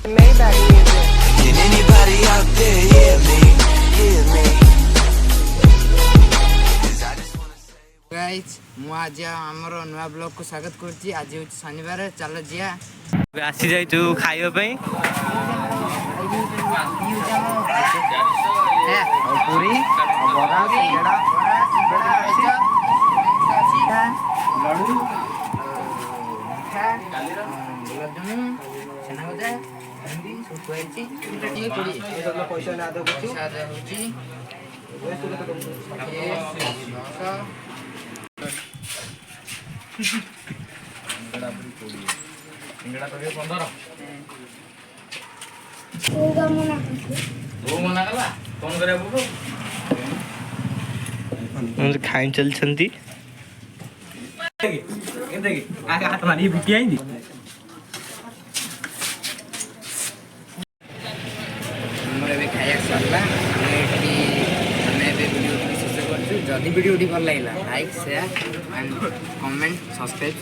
Maybach music. Can anybody out there hear me? Hear me? 'Cause I just wanna say guys मु आज आमर नुआ blog को स्वागत करछि। आज हो शनिवार, चलो जिया आसी जाइछु खाइबा पई पूरी बड़ा सिंगड़ा लड्डू गुलाब जामुन छेना गजा हिंदी सब खाइछि। ये पूरी पैसा ना दो कुछ सादा होछि सिंगड़ा तो 15 वो मना कला फोन करे बुबू हम खाइ चलछंती आगे हाथ मारी बुटी आइंदी हमर एबे खाया सरला हमें एबे वीडियो शेष करछु। जदी वीडियो भल लागला like share and comment subscribe.